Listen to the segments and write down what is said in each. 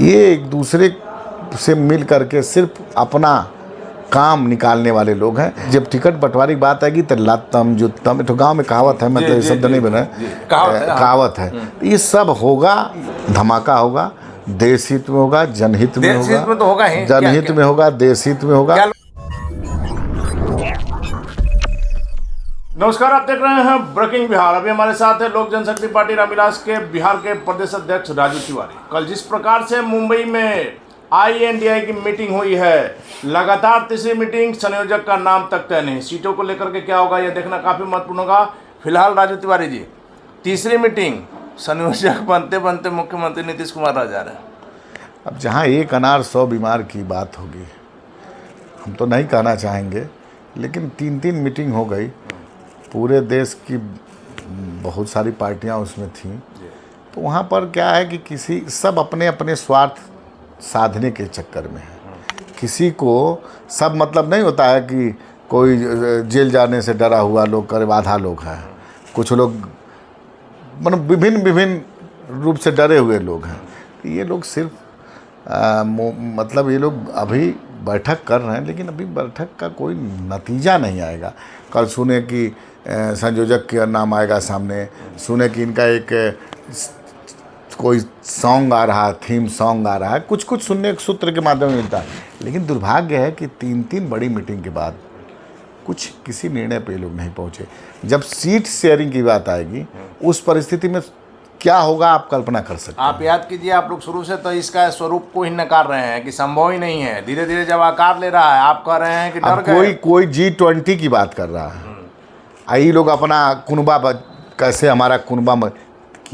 ये एक दूसरे से मिल करके सिर्फ अपना काम निकालने वाले लोग हैं। जब टिकट बंटवारे की बात आएगी तो लत्तम जुत्तम, तो गांव में कहावत है, मतलब ये शब्द नहीं बना, कहावत है। ये सब होगा, धमाका होगा, देश हित में होगा, जनहित में होगा, जनहित में होगा, देश हित में होगा। नमस्कार, आप देख रहे हैं ब्रेकिंग बिहार। अभी हमारे साथ है लोक जनशक्ति पार्टी रामविलास के बिहार के प्रदेश अध्यक्ष राजू तिवारी। कल जिस प्रकार से मुंबई में INDI की मीटिंग हुई है, लगातार तीसरी मीटिंग, संयोजक का नाम तक तय नहीं। सीटों को लेकर के क्या होगा यह देखना काफ़ी महत्वपूर्ण होगा। फिलहाल राजू तिवारी जी, तीसरी मीटिंग, संयोजक बनते बनते मुख्यमंत्री नीतीश कुमार रह जा रहे हैं। अब जहाँ एक अनार 100 बीमार की बात होगी, हम तो नहीं कहना चाहेंगे, लेकिन 3 मीटिंग हो गई। पूरे देश की बहुत सारी पार्टियां उसमें थीं, तो वहाँ पर क्या है कि सब अपने अपने स्वार्थ साधने के चक्कर में है। किसी को सब मतलब नहीं होता है कि कोई जेल जाने से डरा हुआ लोग करीब आधा लोग हैं, कुछ लोग मतलब विभिन्न रूप से डरे हुए लोग हैं। तो ये लोग सिर्फ मतलब ये लोग अभी बैठक कर रहे हैं, लेकिन अभी बैठक का कोई नतीजा नहीं आएगा। कल सुने कि संयोजक का नाम आएगा सामने, सुने कि इनका एक कोई सॉन्ग आ रहा है, थीम सॉन्ग आ रहा है, कुछ सुनने के सूत्र के माध्यम में मिलता है। लेकिन दुर्भाग्य है कि 3 बड़ी मीटिंग के बाद किसी निर्णय पे लोग नहीं पहुँचे। जब सीट शेयरिंग की बात आएगी, उस परिस्थिति में क्या होगा आप कल्पना कर सकते हैं। आप याद कीजिए, आप लोग शुरू से तो इसका स्वरूप को ही नकार रहे हैं कि संभव ही नहीं है। धीरे धीरे जब आकार ले रहा है, आप कह रहे हैं कि डर गए। कोई G20 की बात कर रहा है, आई लोग अपना कुनबा कैसे हमारा कुनबा,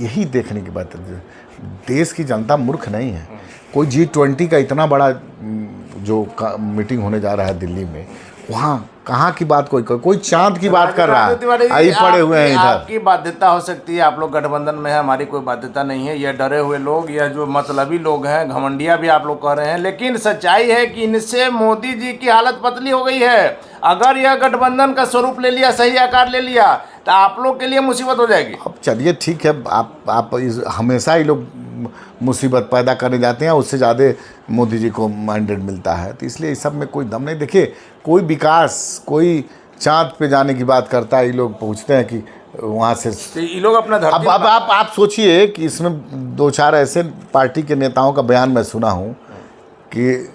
यही देखने की बात है। देश की जनता मूर्ख नहीं है। कोई G20 का इतना बड़ा जो मीटिंग होने जा रहा है दिल्ली में, वहाँ कहाँ की बात कोई चांद की बात कर रहा है। आई पड़े हुए हैं इधर। आपकी बाध्यता हो सकती है, आप लोग गठबंधन में है, हमारी कोई बाध्यता नहीं है। ये डरे हुए लोग या जो मतलबी लोग हैं, घमंडिया भी आप लोग कह रहे हैं, लेकिन सच्चाई है कि इनसे मोदी जी की हालत पतली हो गई है। अगर यह गठबंधन का स्वरूप ले लिया, सही आकार ले लिया, तो आप लोग के लिए मुसीबत हो जाएगी। अब चलिए ठीक है, आप हमेशा ही लोग मुसीबत पैदा करने जाते हैं, उससे ज़्यादा मोदी जी को मैंडेट मिलता है, तो इसलिए इस सब में कोई दम नहीं। देखिए, कोई विकास, कोई चांद पे जाने की बात करता है, ये लोग पूछते हैं कि वहाँ से ये लोग अपना अब आप सोचिए कि इसमें 2-4 ऐसे पार्टी के नेताओं का बयान मैं सुना हूँ कि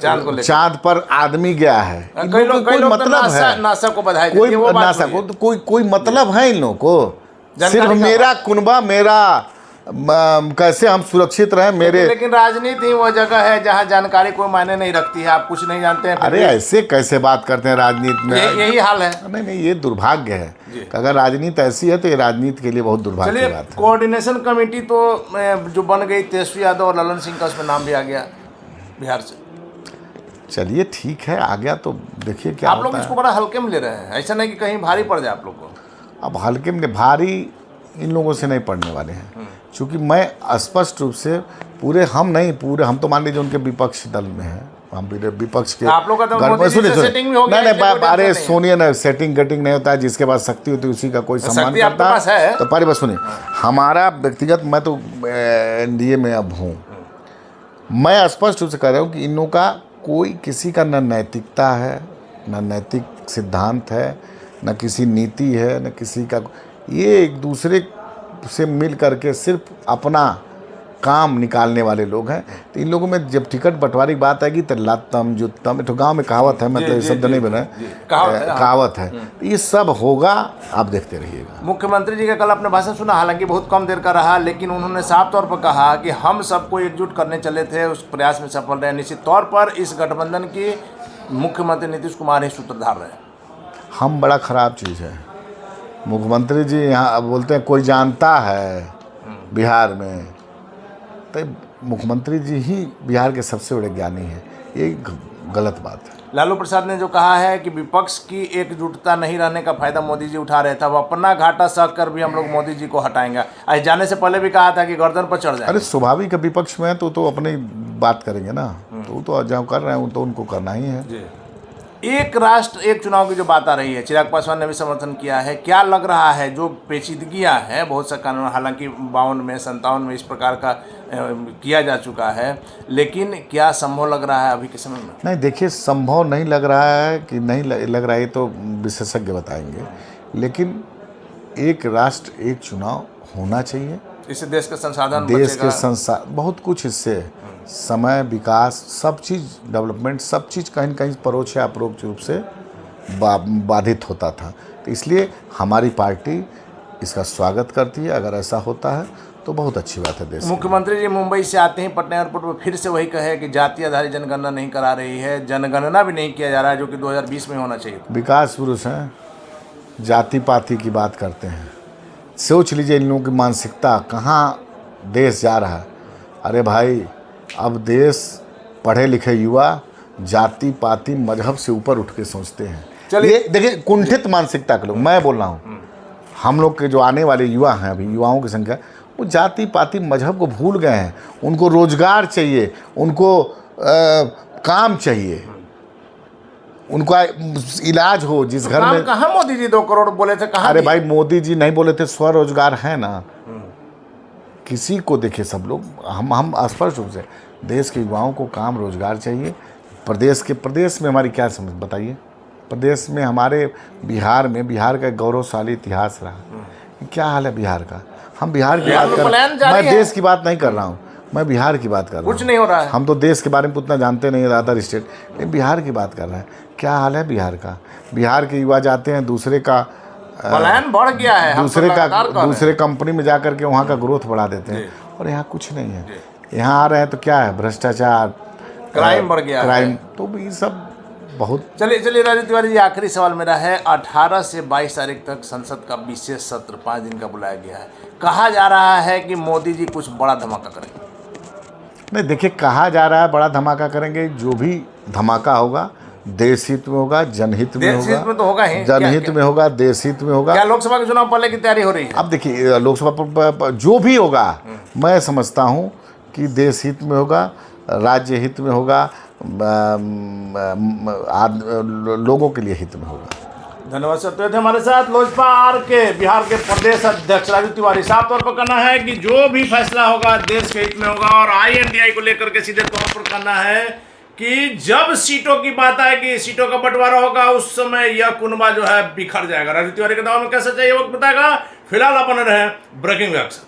चांद पर आदमी गया है। कोई मतलब है, नासा को बधाई देती है, वो बात नासा को तो कोई मतलब है इन लोगों को। सिर्फ मेरा कुनबा, मेरा कैसे हम सुरक्षित रहें, मेरे। लेकिन राजनीति वो जगह है जहाँ जानकारी कोई मायने नहीं रखती है। आप कुछ नहीं जानते हैं। अरे ऐसे कैसे बात करते हैं राजनीति में? यही हाल है। नहीं, ये दुर्भाग्य है। अगर राजनीति ऐसी है तो ये राजनीति के लिए बहुत दुर्भाग्य की बात है। कोऑर्डिनेशन कमेटी तो जो बन गई, तेजस्वी यादव और ललन सिंह का उसमें नाम भी आ गया बिहार से। चलिए ठीक है, आ गया तो देखिए क्या आप लोग इसको बड़ा हल्के में ले रहे हैं। ऐसा नहीं कि कहीं भारी पड़ जाए आप लोग को। अब हल्के में भारी इन लोगों से नहीं पड़ने वाले हैं, क्योंकि मैं स्पष्ट रूप से हम तो मान लीजिए उनके विपक्ष दल में हैं, हम विपक्ष के। आप लोग का तो सेटिंग भी हो गया। नहीं, अरे सुनिए ना, सेटिंग गटिंग नहीं होता है। जिसके पास शक्ति होती है उसी का कोई सम्मान करता है। तो पहले बस सुनिए, हमारा व्यक्तिगत, मैं तो NDA में अब हूँ, मैं स्पष्ट रूप से कह रहा हूँ कि इन लोगों का कोई किसी का न नैतिकता है, न नैतिक सिद्धांत है, न किसी नीति है, न किसी का। ये एक दूसरे से मिल करके सिर्फ अपना काम निकालने वाले लोग हैं। तो इन लोगों में जब टिकट बंटवारे की बात आएगी तो लत्तम जुत्तम, तो गांव में कहावत है, मतलब शब्द नहीं बना, कहावत है। ये सब होगा, आप देखते रहिएगा। मुख्यमंत्री जी का कल आपने भाषण सुना, हालांकि बहुत कम देर का रहा, लेकिन उन्होंने साफ तौर पर कहा कि हम सबको एकजुट करने चले थे, उस प्रयास में सफल रहे। निश्चित तौर पर इस गठबंधन की मुख्यमंत्री नीतीश कुमार ही सूत्रधार रहे। हम बड़ा खराब चीज़ है। मुख्यमंत्री जी यहाँ बोलते हैं कोई जानता है बिहार में, तो मुख्यमंत्री जी ही बिहार के सबसे बड़े ज्ञानी हैं। ये गलत बात है। लालू प्रसाद ने जो कहा है कि विपक्ष की एकजुटता नहीं रहने का फायदा मोदी जी उठा रहे थे, अब अपना घाटा सह कर भी हम लोग मोदी जी को हटाएंगे। आज जाने से पहले भी कहा था कि गर्दन पर चढ़ जाए। अरे स्वाभाविक है, विपक्ष में तो अपनी बात करेंगे ना, तो जहाँ कर रहे हैं तो उनको करना ही है। एक राष्ट्र एक चुनाव की जो बात आ रही है, चिराग पासवान ने भी समर्थन किया है। क्या लग रहा है जो पेचीदगियां हैं, बहुत सा कानून हालांकि 52 में 57 में इस प्रकार का किया जा चुका है, लेकिन क्या संभव लग रहा है अभी के समय में? नहीं, देखिए, संभव नहीं लग रहा है कि नहीं लग रहा है, तो विशेषज्ञ बताएंगे। लेकिन एक राष्ट्र एक चुनाव होना चाहिए। इससे देश का संसाधन देश बचेगा। के बहुत कुछ, इससे समय, विकास, सब चीज़, डेवलपमेंट, सब चीज़ कहीं न कहीं परोक्ष या अपरोक्ष रूप से बाधित होता था। तो इसलिए हमारी पार्टी इसका स्वागत करती है। अगर ऐसा होता है तो बहुत अच्छी बात है देश। मुख्यमंत्री जी मुंबई से आते ही पटना एयरपोर्ट पर फिर से वही कहे कि जाति आधारित जनगणना नहीं करा रही है, जनगणना भी नहीं किया जा रहा है, जो कि 2020 में होना चाहिए। विकास पुरुष हैं, जाति पाति की बात करते हैं। सोच लीजिए इन लोगों की मानसिकता, कहाँ देश जा रहा है। अरे भाई, अब देश पढ़े लिखे युवा जाति पाति मजहब से ऊपर उठ के सोचते हैं। चलिए, ये देखिए, कुंठित मानसिकता के लोग, मैं बोल रहा हूँ, हम लोग के जो आने वाले युवा हैं, अभी युवाओं की संख्या, वो जाति पाति मजहब को भूल गए हैं। उनको रोजगार चाहिए, उनको काम चाहिए, उनका इलाज हो। जिस घर में कहाँ मोदी जी 2 करोड़ बोले थे, कहाँ? अरे भाई, मोदी जी नहीं बोले थे, स्वरोजगार है ना। किसी को देखिए, सब लोग, हम स्पष्ट रूप से देश के युवाओं को काम रोजगार चाहिए। प्रदेश में हमारी क्या समझ बताइए। प्रदेश में हमारे बिहार का गौरवशाली इतिहास रहा। क्या हाल है बिहार का? हम बिहार की बात कर रहे हैं, मैं देश की बात नहीं कर रहा हूँ, मैं बिहार की बात कर रहा हूँ। कुछ नहीं हो रहा है। हम तो देश के बारे में उतना जानते नहीं, अदर स्टेट, लेकिन बिहार की बात कर रहे हैं। क्या हाल है बिहार का? बिहार के युवा जाते हैं, दूसरे का पलायन बढ़ गया है, दूसरे कंपनी में जाकर के वहाँ का ग्रोथ बढ़ा देते हैं, और यहाँ कुछ नहीं है। यहाँ आ रहे हैं तो क्या है? भ्रष्टाचार, क्राइम बढ़ गया, क्राइम। तो ये सब बहुत। चलिए राजू तिवारी जी, आखिरी सवाल मेरा है। 18 से 22 तारीख तक संसद का विशेष सत्र 5 दिन का बुलाया गया है। कहा जा रहा है कि मोदी जी कुछ बड़ा धमाका करेंगे। नहीं, देखिए, कहा जा रहा है बड़ा धमाका करेंगे। जो भी धमाका होगा देश हित में होगा, जनहित में होगा। देश हित में तो होगा ही, जनहित में होगा, देश हित में होगा। क्या लोकसभा के चुनाव पहले की तैयारी हो रही है? अब देखिए, लोकसभा पर जो भी होगा, मैं समझता हूँ कि देश हित में होगा, राज्य हित में होगा, लोगों के लिए हित में होगा। धन्यवाद सर। तो थे हमारे साथ लोजपा आर के बिहार के प्रदेश अध्यक्ष राजू तिवारी। साफ तौर पर कहना है कि जो भी फैसला होगा देश के हित में होगा, और INDI को लेकर के सीधे तौर पर कहना है कि जब सीटों की बात आएगी, सीटों का बंटवारा होगा, उस समय यह कुनबा जो है बिखर जाएगा। राजू तिवारी के दावा में कैसा चाहिए वक्त बताएगा। फिलहाल अपन रहे ब्रेकिंग व्याख्या।